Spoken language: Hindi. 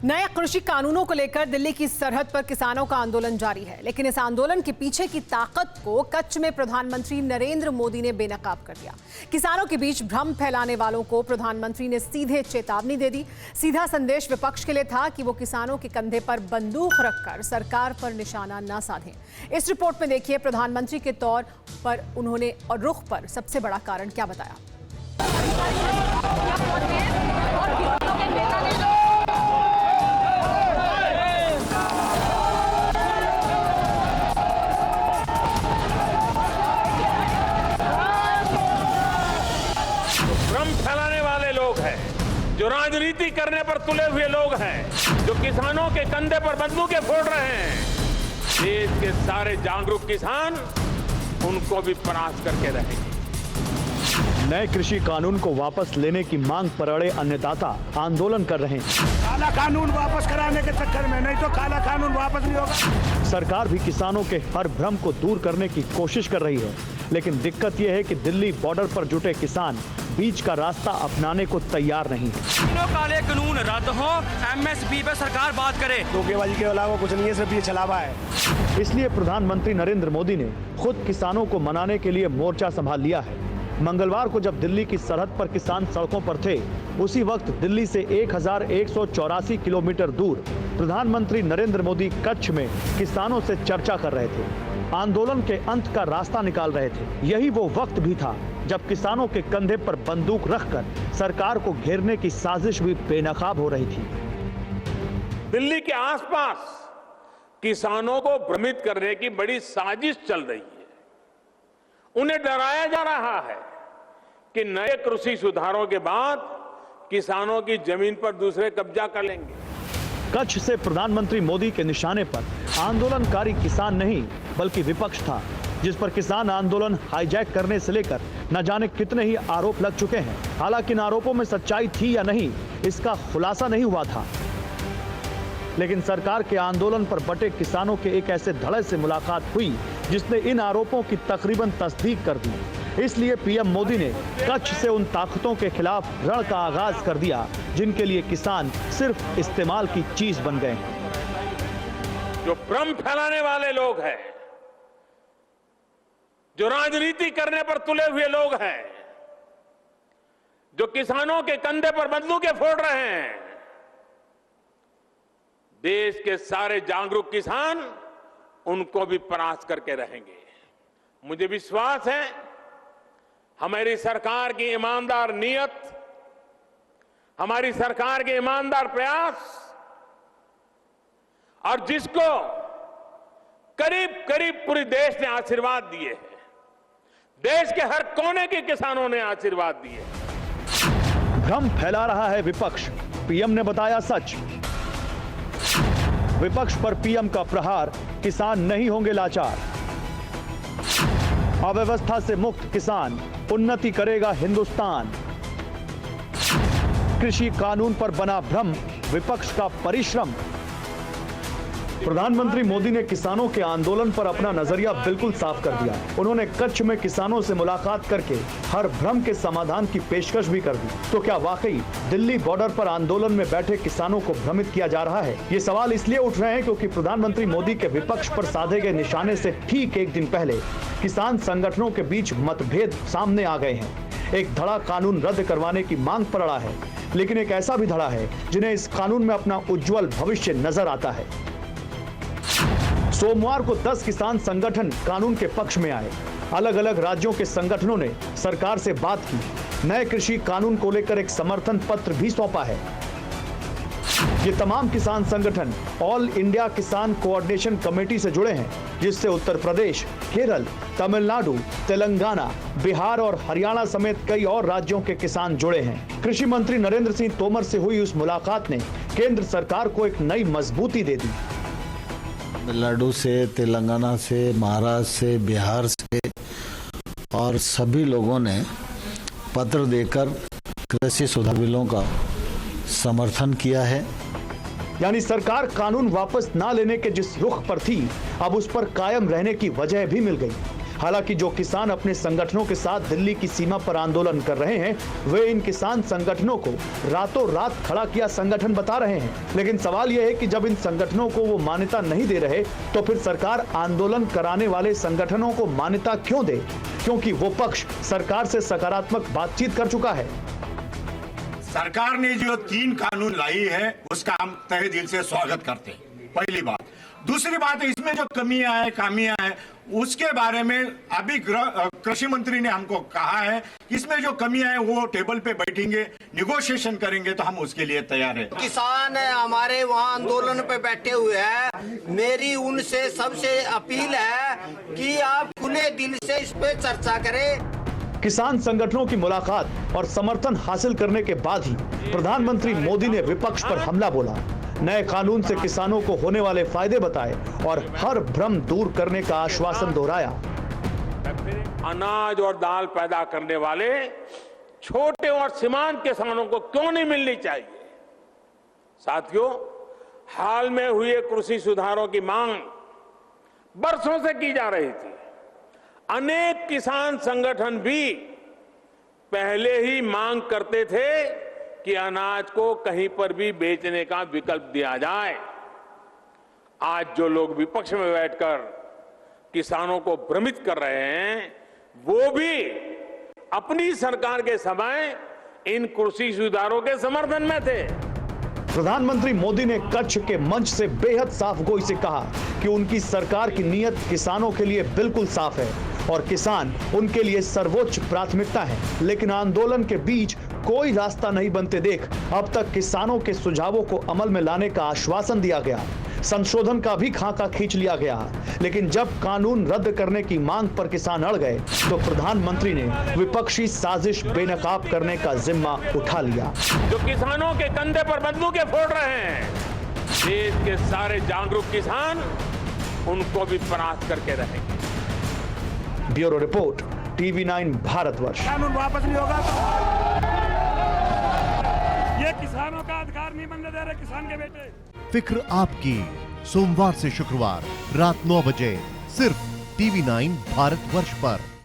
नए कृषि कानूनों को लेकर दिल्ली की सरहद पर किसानों का आंदोलन जारी है, लेकिन इस आंदोलन के पीछे की ताकत को कच्छ में प्रधानमंत्री नरेंद्र मोदी ने बेनकाब कर दिया। किसानों के बीच भ्रम फैलाने वालों को प्रधानमंत्री ने सीधे चेतावनी दे दी। सीधा संदेश विपक्ष के लिए था कि वो किसानों के कंधे पर बंदूक रखकर सरकार पर निशाना न साधें। इस रिपोर्ट में देखिए प्रधानमंत्री के तौर पर उन्होंने और रुख पर सबसे बड़ा कारण क्या बताया। फैलाने वाले लोग हैं, जो राजनीति करने पर तुले हुए लोग हैं, जो किसानों के कंधे पर बंदूकें फोड़ रहे हैं। देश के सारे जागरूक किसान उनको भी परास्त करके रहेंगे। नए कृषि कानून को वापस लेने की मांग पर अड़े अन्नदाता आंदोलन कर रहे हैं। काला कानून वापस कराने के चक्कर में, नहीं तो काला कानून वापस नहीं होगा। सरकार भी किसानों के हर भ्रम को दूर करने की कोशिश कर रही है, लेकिन दिक्कत यह है कि दिल्ली बॉर्डर पर जुटे किसान बीच का रास्ता अपनाने को तैयार नहीं है। तीनों काले कानून रद्द हो, एमएसपी पे सरकार बात करे। धोखेबाजी के अलावा कुछ नहीं है, सिर्फ ये छलावा है। इसलिए प्रधानमंत्री नरेंद्र मोदी ने खुद किसानों को मनाने के लिए मोर्चा संभाल लिया है। मंगलवार को जब दिल्ली की सरहद पर किसान सड़कों पर थे, उसी वक्त दिल्ली से 1184 किलोमीटर दूर प्रधानमंत्री नरेंद्र मोदी कच्छ में किसानों से चर्चा कर रहे थे, आंदोलन के अंत का रास्ता निकाल रहे थे। यही वो वक्त भी था जब किसानों के कंधे पर बंदूक रखकर सरकार को घेरने की साजिश भी बेनकाब हो रही थी। दिल्ली के आसपास किसानों को भ्रमित करने की बड़ी साजिश चल रही है। उन्हें डराया जा रहा है कि नए कृषि सुधारों के बाद किसानों की जमीन पर दूसरे कब्जा कर लेंगे। कच्छ से प्रधानमंत्री मोदी के निशाने पर आंदोलनकारी किसान नहीं बल्कि विपक्ष था, जिस पर किसान आंदोलन हाईजैक करने से लेकर न जाने कितने ही आरोप लग चुके हैं। हालांकि इन आरोपों में सच्चाई थी या नहीं, इसका खुलासा नहीं हुआ था, लेकिन सरकार के आंदोलन पर बटे किसानों के एक ऐसे धड़े से मुलाकात हुई जिसने इन आरोपों की तकरीबन तस्दीक कर दी। इसलिए पीएम मोदी ने कच्छ से उन ताकतों के खिलाफ रण का आगाज कर दिया जिनके लिए किसान सिर्फ इस्तेमाल की चीज बन गए हैं। जो भ्रम फैलाने वाले लोग हैं, जो राजनीति करने पर तुले हुए लोग हैं, जो किसानों के कंधे पर बंदूकें फोड़ रहे हैं, देश के सारे जागरूक किसान उनको भी परास्त करके रहेंगे। मुझे विश्वास है हमारी सरकार की ईमानदार नीयत, हमारी सरकार के ईमानदार प्रयास और जिसको करीब करीब पूरे देश ने आशीर्वाद दिए हैं, देश के हर कोने के किसानों ने आशीर्वाद दिए। भ्रम फैला रहा है विपक्ष, पीएम ने बताया सच। विपक्ष पर पीएम का प्रहार, किसान नहीं होंगे लाचार। अव्यवस्था से मुक्त किसान, उन्नति करेगा हिंदुस्तान। कृषि कानून पर बना भ्रम, विपक्ष का परिश्रम। प्रधानमंत्री मोदी ने किसानों के आंदोलन पर अपना नजरिया बिल्कुल साफ कर दिया। उन्होंने कच्छ में किसानों से मुलाकात करके हर भ्रम के समाधान की पेशकश भी कर दी। तो क्या वाकई दिल्ली बॉर्डर पर आंदोलन में बैठे किसानों को भ्रमित किया जा रहा है? ये सवाल इसलिए उठ रहे हैं क्योंकि प्रधानमंत्री मोदी के विपक्ष पर साधे गए निशाने से ठीक एक दिन पहले किसान संगठनों के बीच मतभेद सामने आ गए हैं। एक धड़ा कानून रद्द करवाने की मांग पर अड़ा है, लेकिन एक ऐसा भी धड़ा है जिन्हें इस कानून में अपना उज्जवल भविष्य नजर आता है। सोमवार को 10 किसान संगठन कानून के पक्ष में आए। अलग अलग राज्यों के संगठनों ने सरकार से बात की। नए कृषि कानून को लेकर एक समर्थन पत्र भी सौंपा है। ये तमाम किसान संगठन ऑल इंडिया किसान कोऑर्डिनेशन कमेटी से जुड़े हैं, जिससे उत्तर प्रदेश, केरल, तमिलनाडु, तेलंगाना, बिहार और हरियाणा समेत कई और राज्यों के किसान जुड़े हैं। कृषि मंत्री नरेंद्र सिंह तोमर से हुई उस मुलाकात ने केंद्र सरकार को एक नई मजबूती दे दी। तमिलनाडु से, तेलंगाना से, महाराष्ट्र से, बिहार से और सभी लोगों ने पत्र देकर कृषि सुधार बिलों का समर्थन किया है। यानी सरकार कानून वापस ना लेने के जिस रुख पर थी, अब उस पर कायम रहने की वजह भी मिल गई। हालांकि जो किसान अपने संगठनों के साथ दिल्ली की सीमा पर आंदोलन कर रहे हैं, वे इन किसान संगठनों को रातों रात खड़ा किया संगठन बता रहे हैं। लेकिन सवाल यह है कि जब इन संगठनों को वो मान्यता नहीं दे रहे, तो फिर सरकार आंदोलन कराने वाले संगठनों को मान्यता क्यों दे? क्योंकि वो पक्ष सरकार से सकारात्मक बातचीत कर चुका है। सरकार ने जो 3 कानून लाई है उसका हम तहे दिल से स्वागत करते हैं, पहली बात। दूसरी बात, इसमें जो कमियां हैं, खामियां हैं, उसके बारे में अभी कृषि मंत्री ने हमको कहा है कि इसमें जो कमियां हैं वो टेबल पे बैठेंगे, निगोशिएशन करेंगे, तो हम उसके लिए तैयार हैं। किसान हमारे वहाँ आंदोलन पे बैठे हुए हैं। मेरी उनसे सबसे अपील है कि आप खुले दिल से इस पे चर्चा करें। किसान संगठनों की मुलाकात और समर्थन हासिल करने के बाद ही प्रधानमंत्री मोदी ने विपक्ष पर हमला बोला, नए कानून से किसानों को होने वाले फायदे बताए और हर भ्रम दूर करने का आश्वासन दोहराया। अनाज और दाल पैदा करने वाले छोटे और सीमांत किसानों को क्यों नहीं मिलनी चाहिए? साथियों, हाल में हुए कृषि सुधारों की मांग बरसों से की जा रही थी। अनेक किसान संगठन भी पहले ही मांग करते थे कि अनाज को कहीं पर भी बेचने का विकल्प दिया जाए। आज जो लोग विपक्ष में बैठकर किसानों को भ्रमित कर रहे हैं, वो भी अपनी सरकार के समय इन कृषि सुधारों के समर्थन में थे। प्रधानमंत्री मोदी ने कच्छ के मंच से बेहद साफ गोई से कहा कि उनकी सरकार की नीयत किसानों के लिए बिल्कुल साफ है और किसान उनके लिए सर्वोच्च प्राथमिकता है। लेकिन आंदोलन के बीच कोई रास्ता नहीं बनते देख अब तक किसानों के सुझावों को अमल में लाने का आश्वासन दिया गया, संशोधन का भी खाका खींच लिया गया। लेकिन जब कानून रद्द करने की मांग पर किसान अड़ गए, तो प्रधानमंत्री ने विपक्षी साजिश बेनकाब करने का जिम्मा उठा लिया। जो किसानों के कंधे पर बंदूकें फोड़ रहे हैं, देश के सारे जागरूक किसान उनको भी परास्त करके रहेंगे। Bureau report, TV9 Bharatvarsh. कानून वापस नहीं होगा। ये किसानों का अधिकार नहीं बनने दे रहे किसान के बेटे। फिक्र आपकी, सोमवार से शुक्रवार रात 9 बजे सिर्फ TV9 भारतवर्ष पर।